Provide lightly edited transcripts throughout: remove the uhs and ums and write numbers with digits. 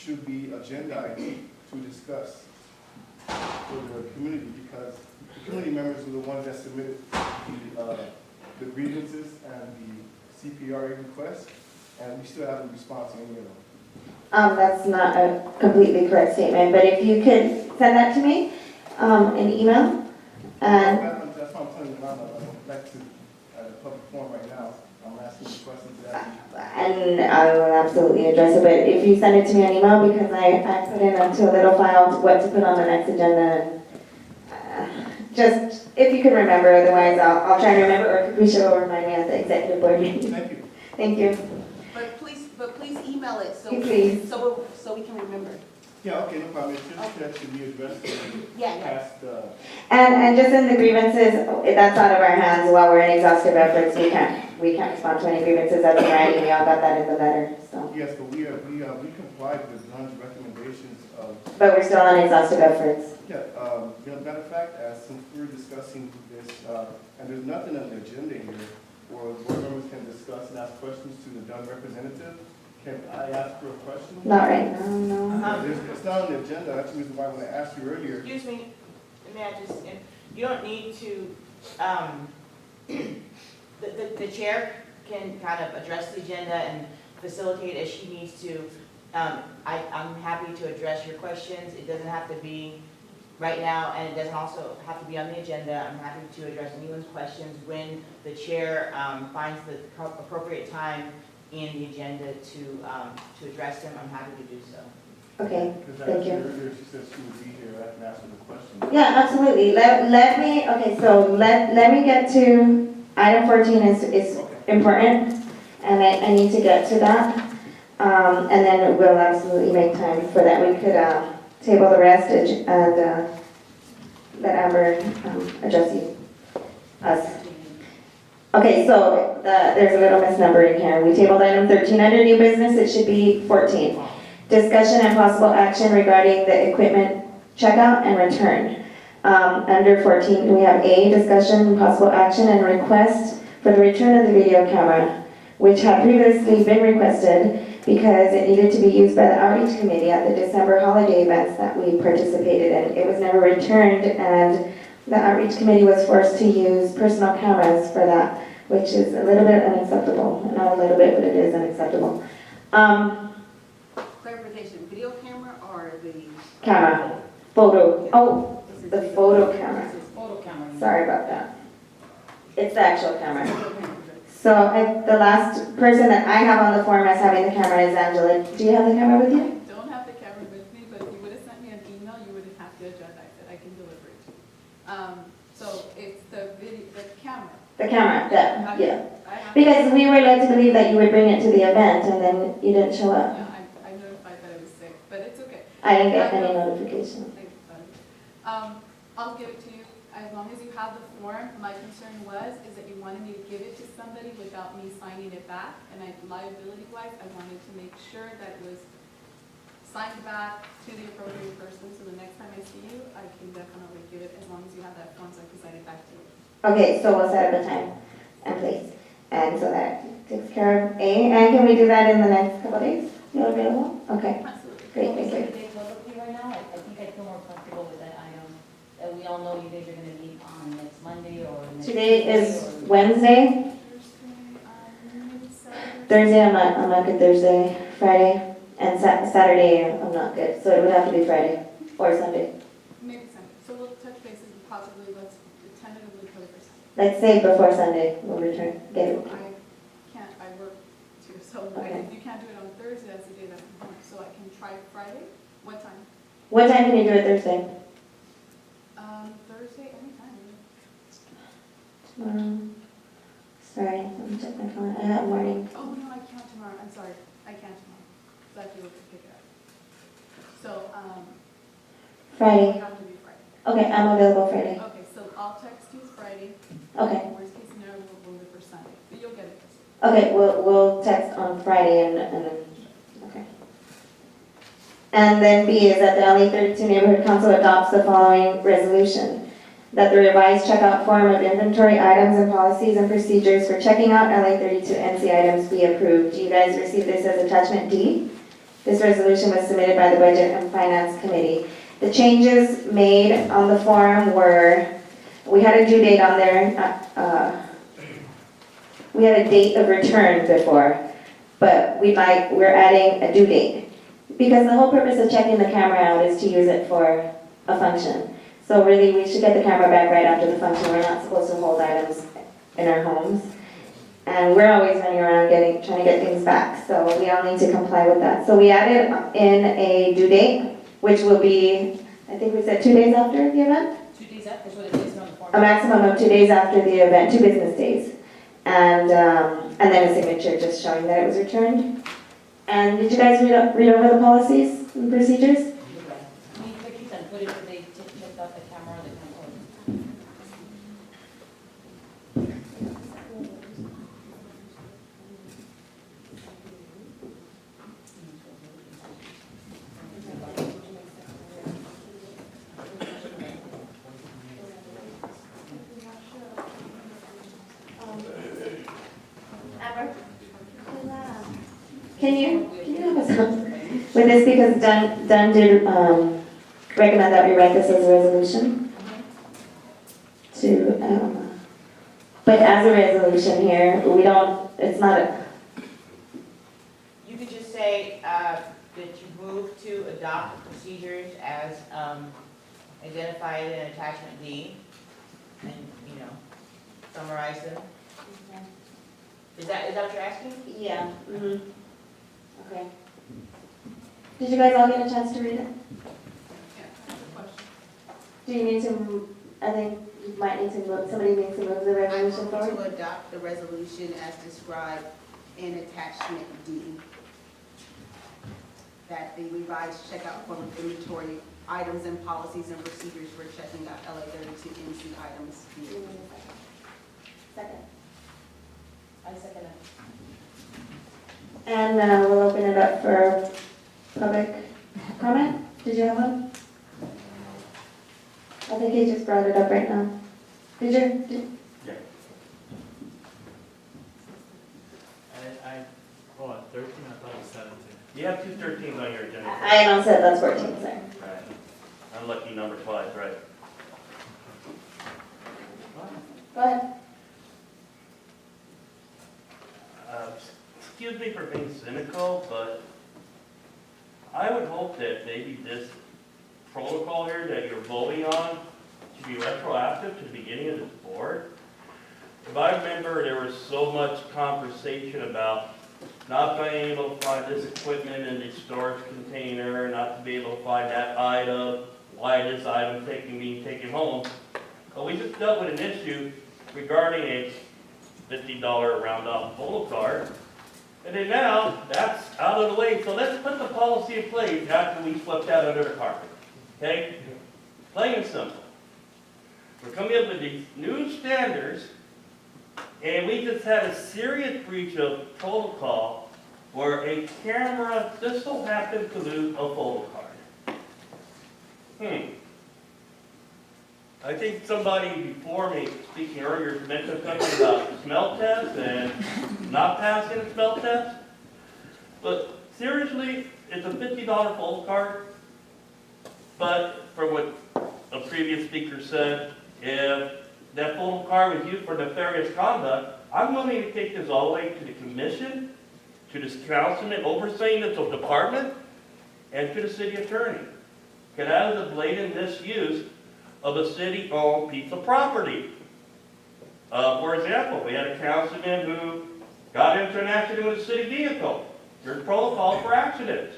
should be agenda items to discuss for the community, because the community members were the ones that submitted the grievances and the CPRA request, and we still haven't responded to any of them. That's not a completely correct statement, but if you could send that to me, in email, and, That's why I'm telling you now, I'm back to a public forum right now, I'm asking you questions to that. and I will absolutely address it, but if you send it to me on email, because I put in into a little file what to put on the next agenda, and just, if you can remember, otherwise I'll try to remember, or Capricia will remind me at the executive board meeting. Thank you. Thank you. But please email it so Please. so we can remember. Yeah, okay, no problem, it's just that should be addressed Yeah. past, And just in the grievances, that's out of our hands while we're in exhaustive efforts, we can't respond to any grievances as of writing, we all got that in the letter, so. yes, but we complied with John's recommendations of, But we're still on exhaustive efforts. matter of fact, since we're discussing this, and there's nothing on the agenda here, or board members can discuss and ask questions to the Dunn representative, can I ask her a question? Not right now, no. It's not on the agenda, that's the reason why when I asked you earlier. Excuse me, may I just, you don't need to, the chair can kind of address the agenda and facilitate as she needs to. I'm happy to address your questions. It doesn't have to be right now, and it doesn't also have to be on the agenda. I'm happy to address anyone's questions when the chair finds the appropriate time in the agenda to address them. I'm happy to do so. Okay, Because thank you. earlier she said she would be here, I can ask her the question. Yeah, absolutely. Let me, okay, so let me get to, item 14 is important, and I need to get to that. And then we'll absolutely make time for that. We could table the rest and let Amber address us. Okay, so there's a little misnumbering here. We tabled item 13 under new business, it should be 14. Discussion and possible action regarding the equipment checkout and return. Under 14, we have A, discussion and possible action and request for the return of the video camera, which had previously been requested because it needed to be used by the outreach committee at the December holiday events that we participated in. It was never returned, and the outreach committee was forced to use personal cameras for that, which is a little bit unacceptable. Not a little bit, but it is unacceptable. Clarification, video camera or the? Camera, photo, oh, the photo camera. This is photo camera. Sorry about that. It's the actual camera. So the last person that I have on the form as having the camera is Angela. Do you have the camera with you? I don't have the camera with me, but if you would have sent me an email, you wouldn't have to adjust that. I can deliver it to you. So it's the video, the camera. The camera, yeah. I have, Because we were led to believe that you would bring it to the event and then you didn't show up. yeah, I notified that I was sick, but it's okay. I didn't get any notification. Thank you, buddy. I'll give it to you as long as you have the form. My concern is that you wanted me to give it to somebody without me signing it back, and liability-wise, I wanted to make sure that it was signed back to the appropriate person, so the next time I see you, I can definitely give it as long as you have that form so I can sign it back to you. Okay, so we'll set up a time and place. And so that takes care of A. And can we do that in the next couple of days? You're available? Okay, Absolutely. great, thank you. Today publicly right now, I think I feel more comfortable with that item, that we all know you guys are gonna meet on next Monday or next. Today is Tuesday or- Wednesday. Thursday, I'm not good Thursday. Friday. And Saturday, I'm not good. So it would have to be Friday or Sunday. Maybe Sunday. So we'll touch bases and possibly let's tentatively go for Sunday. Let's say before Sunday, we'll return. Get it. I work too, so Okay. if you can't do it on Thursday, that's the day that I'm home. So I can try Friday. What time? What time can you do it Thursday? Thursday, anytime. Tomorrow. Sorry, let me check my calendar. I have morning. Oh, no, I can't tomorrow. I'm sorry. I can't tomorrow. So I have to look to pick it up. So, Friday. it'll have to be Friday. Okay, I'm available Friday. Okay, so I'll text you Friday. Okay. Worst case scenario, we'll move it for Sunday, but you'll get it. Okay, we'll text on Friday and then, okay. And then B is that the LA 32 Neighborhood Council adopts the following resolution. That the revised checkout form of inventory items and policies and procedures for checking out LA 32 NC items be approved. Do you guys receive this as attachment D? This resolution was submitted by the Budget and Finance Committee. The changes made on the form were, we had a due date on there, we had a date of return before, but we're adding a due date. Because the whole purpose of checking the camera out is to use it for a function. So really, we should get the camera back right after the function. We're not supposed to hold items in our homes. And we're always running around trying to get things back, so we all need to comply with that. So we added in a due date, which will be, I think we said 2 days after the event? 2 days after, that's what it is on the form. A maximum of 2 days after the event, 2 business days. And then a signature just showing that it was returned. And did you guys read over the policies and procedures? I mean, like you said, put it, they took out the camera, the camera. Amber? Can you help us out with this, because Dunn did recommend that we write this as a resolution to, but as a resolution here, we don't, it's not a, You could just say that you move to adopt procedures as identified in attachment D, and, summarize them. Is that what you're asking? yeah. Okay. Did you guys all get a chance to read it? Yeah, that's a question. Do you need to, I think you might need to move, somebody needs to move the I resolution move forward? to adopt the resolution as described in attachment D. That the revised checkout form of inventory items and policies and procedures for checking out LA 32 MC items. be approved. Second. I second it. And we'll open it up for public comment. Did you have one? I think he just brought it up right now. Did you? Yeah. Hold on, 13, I thought it was 17. You have two 13s on your agenda. I don't said that's 14, sorry. Right. Unlucky number 5, right? Go ahead. Excuse me for being cynical, but I would hope that maybe this protocol here that you're voting on should be retroactive to the beginning of this board. If I remember, there was so much conversation about not being able to find this equipment in the storage container, not to be able to find that item, why this item being taken home. But we just dealt with an issue regarding a $50 round off photo card. And then now, that's out of the way, so let's put the policy in place after we swept that under the carpet, okay? Plain and simple. We're coming up with these new standards, and we just had a serious breach of protocol where a camera just so happened to lose a photo card. I think somebody before me, speaking earlier, mentioned something about the smell test and not passing the smell test. But seriously, it's a $50 photo card. But for what a previous speaker said, if that photo card was used for nefarious conduct, I'm willing to take this all the way to the commission, to this councilman overseeing this department, and to the city attorney. Because that is a blatant misuse of a city-owned piece of property. For example, we had a councilman who got into an accident with a city vehicle. There's protocol for accidents.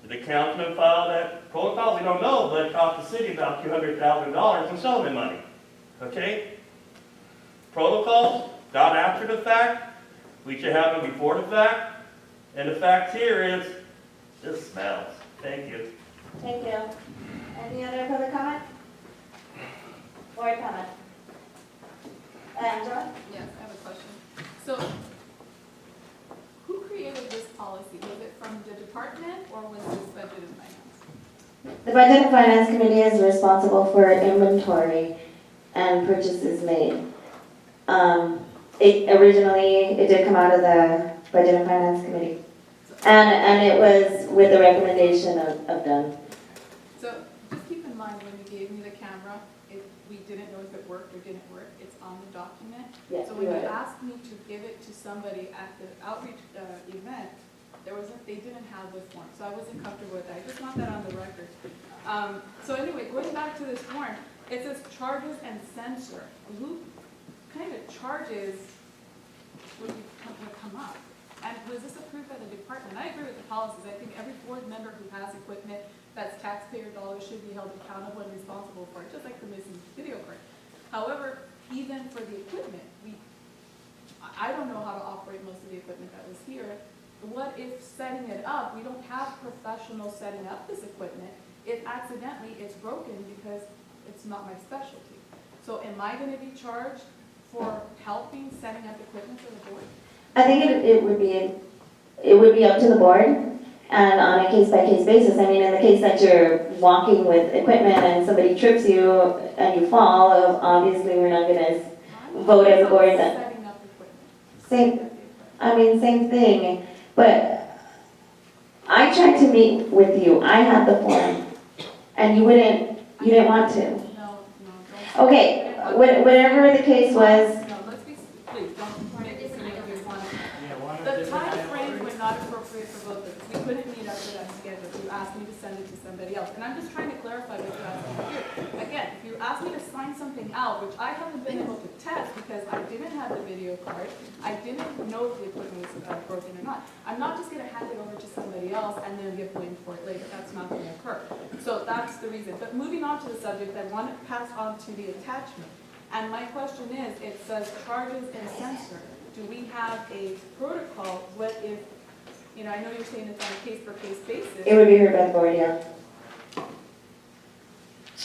Did the councilman file that protocol? We don't know, but it cost the city about $200,000 in settlement money. Okay? Protocols, not after the fact. We should have them before the fact. And the fact here is, this smells. Thank you. Thank you. Any other public comment? Board comment? Angela? Yes, I have a question. So, who created this policy? Was it from the department or was this budget and finance? The Budget and Finance Committee is responsible for inventory and purchases made. It did come out of the Budget and Finance Committee. So And it was with the recommendation of Dunn. So just keep in mind, when you gave me the camera, we didn't know if it worked or didn't work. It's on the document. Yes, So when you asked me to give it to somebody at the outreach event, they didn't have this form, so I wasn't comfortable with that. I just want that on the record. So anyway, going back to this form, it says charges and censor. Who kind of charges would come up? And was this approved by the department? I agree with the policies. I think every board member who has equipment that's taxpayer dollars should be held accountable and responsible for it, just like the missing video card. However, even for the equipment, I don't know how to operate most of the equipment that was here. What if setting it up, we don't have professionals setting up this equipment, if accidentally it's broken because it's not my specialty? So am I gonna be charged for helping setting up equipment for the board? I think it would be up to the board and on a case-by-case basis. I mean, in the case that you're walking with equipment and somebody trips you and you fall, obviously we're not gonna vote as a board that. Setting up equipment. Same thing, but I tried to meet with you, I had the form, and you didn't want to. No, don't. Okay, whatever the case was, No, let's be, please, don't make it seem like we want to. Yeah, one of The the different time frames were not appropriate for both of us. We couldn't meet up to that schedule. You asked me to send it to somebody else. And I'm just trying to clarify what you asked me to do. Again, if you asked me to sign something out, which I haven't been able to test because I didn't have the video card, I didn't know if the equipment was broken or not. I'm not just gonna hand it over to somebody else and then get blamed for it later. That's not gonna occur. So that's the reason. But moving on to the subject, I want to pass on to the attachment. And my question is, it says charges and censor. Do we have a protocol? What if, I know you're saying it's on a case-per-case basis. it would be heard by the board, yeah.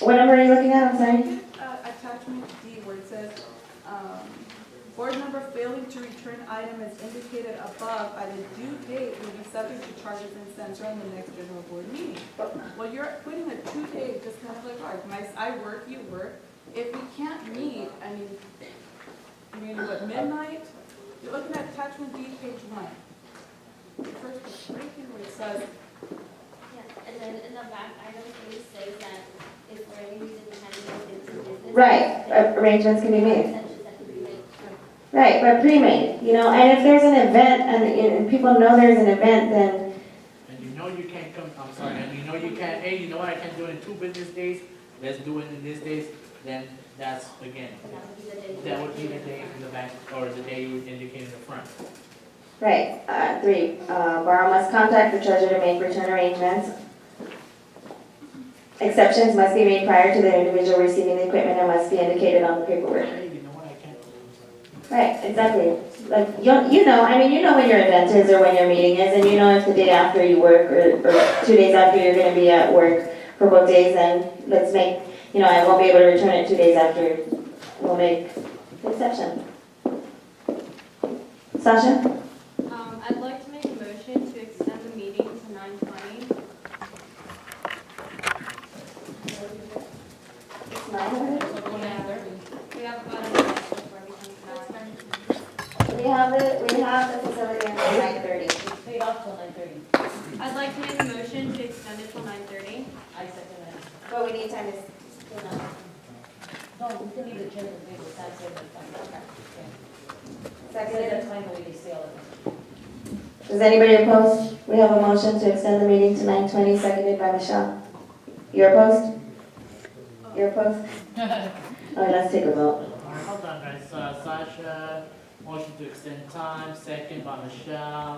What number are you looking at, I'm sorry? Attachment D, where it says, board member failing to return item as indicated above by the due date will be subject to charges and censor on the next general board meeting. Well, you're putting a 2-day, just kind of like ours. I work, you work. If we can't meet, I mean, what, midnight? You're looking at attachment D, page 1. First, it's right here where it says, Yeah, and then in the back item, please say that if for any reason you can't go into business. Right, arrangements can be made. Extensions that can be made. Right, but pre-made, and if there's an event and people know there's an event, then, And you know you can't come, I'm sorry, and you know you can't, hey, you know what, I can do it in 2 business days, let's do it in this days, then that's, again, That would be the day. that would be the day in the back, or the day you would indicate in the front. right. 3, borough must contact the treasurer to make return arrangements. Exceptions must be made prior to the individual receiving the equipment and must be indicated on the paperwork. Hey, you know what, I can't. Right, exactly. Like, you know when your event is or when your meeting is, and you know if the day after you work or 2 days after you're gonna be at work for both days, then let's make, I won't be able to return it 2 days after. We'll make the exception. Sasha? I'd like to make a motion to extend the meeting to 9:20. We have about a minute before we come back. We have the facility until 9:30. It's paid off till 9:30. I'd like to make a motion to extend it till 9:30. I second that. But we need time to, No, we can leave the chairs and tables, that's it, that's fine. Okay. So second. that's fine, the way they say all of it. Does anybody oppose? We have a motion to extend the meeting to 9:20, seconded by Michelle. You're opposed? You're opposed? All right, let's take a vote. All right, hold on, guys, Sasha, motion to extend time, second by Michelle.